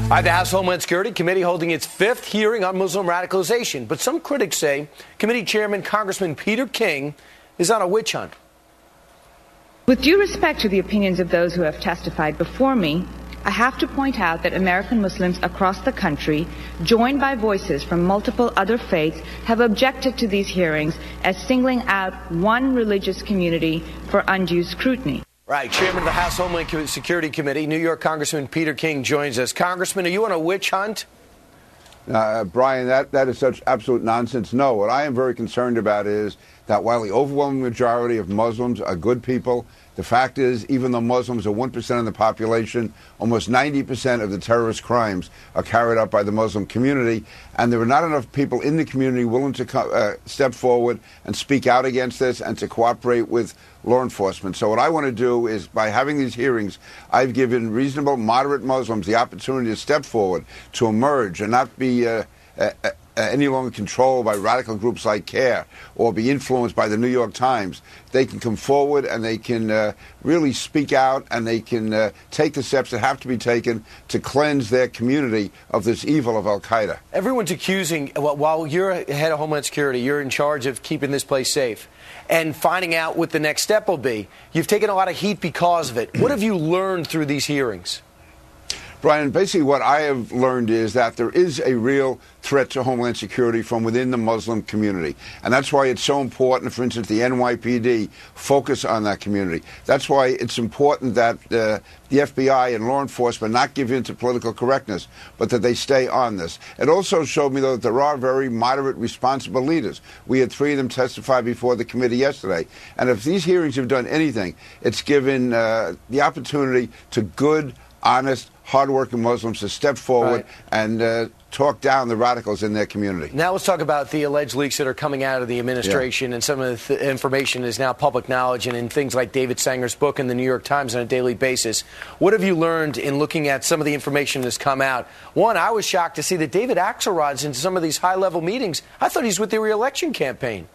The House Homeland Security Committee holding its fifth hearing on Muslim radicalization. But some critics say Committee Chairman Congressman Peter King is on a witch hunt. With due respect to the opinions of those who have testified before me, I have to point out that American Muslims across the country, joined by voices from multiple other faiths, have objected to these hearings as singling out one religious community for undue scrutiny. Right. Chairman of the House Homeland Security Committee, New York Congressman Peter King joins us. Congressman, are you on a witch hunt? Brian, that is such absolute nonsense. No, what I am very concerned about is that while the overwhelming majority of Muslims are good people, the fact is, even though Muslims are 1% of the population, almost 90% of the terrorist crimes are carried out by the Muslim community, and there are not enough people in the community willing to step forward and speak out against this and to cooperate with law enforcement. So what I want to do is, by having these hearings, I've given reasonable, moderate Muslims the opportunity to step forward, to emerge and not be any longer controlled by radical groups like CARE or be influenced by the New York Times. They can come forward and they can really speak out, and they can take the steps that have to be taken to cleanse their community of this evil of al-Qaeda. Everyone's accusing, while you're head of Homeland Security, you're in charge of keeping this place safe and finding out what the next step will be. You've taken a lot of heat because of it. What have you learned through these hearings? Brian, basically what I have learned is that there is a real threat to Homeland Security from within the Muslim community. And that's why it's so important, for instance, the NYPD focus on that community. That's why it's important that the FBI and law enforcement not give in to political correctness, but that they stay on this. It also showed me, though, that there are very moderate, responsible leaders. We had 3 of them testify before the committee yesterday. And if these hearings have done anything, it's given the opportunity to good, honest, hardworking Muslims to step forward and talk down the radicals in their community. Now let's talk about the alleged leaks that are coming out of the administration, and some of the information is now public knowledge and in things like David Sanger's book and the New York Times on a daily basis. What have you learned in looking at some of the information that's come out? One, I was shocked to see that David Axelrod's in some of these high-level meetings. I thought he's with the re-election campaign.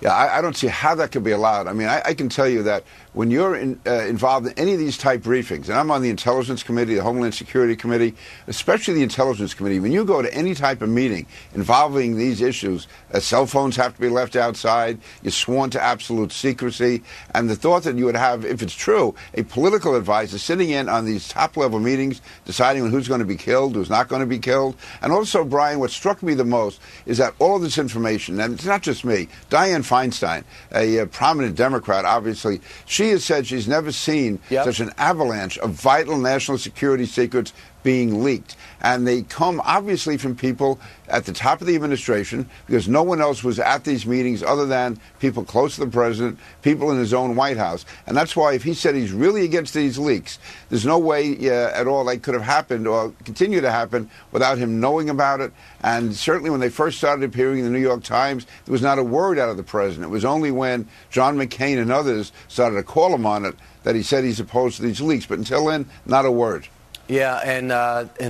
Yeah, I don't see how that could be allowed. I mean, I can tell you that when you're involved in any of these type briefings, and I'm on the Intelligence Committee, the Homeland Security Committee, especially the Intelligence Committee, when you go to any type of meeting involving these issues, cell phones have to be left outside, you're sworn to absolute secrecy, and the thought that you would have, if it's true, a political advisor sitting in on these top-level meetings, deciding who's going to be killed, who's not going to be killed. And also, Brian, what struck me the most is that all of this information, and it's not just me, Dianne Feinstein, a prominent Democrat, obviously, she has said she's never seen such an avalanche of vital national security secrets being leaked. And they come obviously from people at the top of the administration, because no one else was at these meetings other than people close to the president, people in his own White House. And that's why if he said he's really against these leaks, there's no way at all they could have happened or continue to happen without him knowing about it. And certainly when they first started appearing in the New York Times, there was not a word out of the president. It was only when John McCain and others started to call him on it that he said he's opposed to these leaks. But until then, not a word. Yeah, and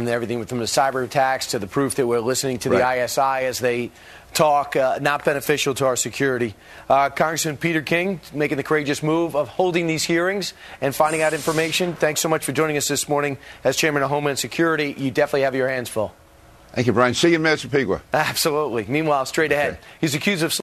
everything from the cyber attacks to the proof that we're listening to the ISI as they talk, not beneficial to our security. Congressman Peter King making the courageous move of holding these hearings and finding out information. Thanks so much for joining us this morning as Chairman of Homeland Security. You definitely have your hands full. Thank you, Brian. See you in Massapequa. Absolutely. Meanwhile, straight ahead, he's accused of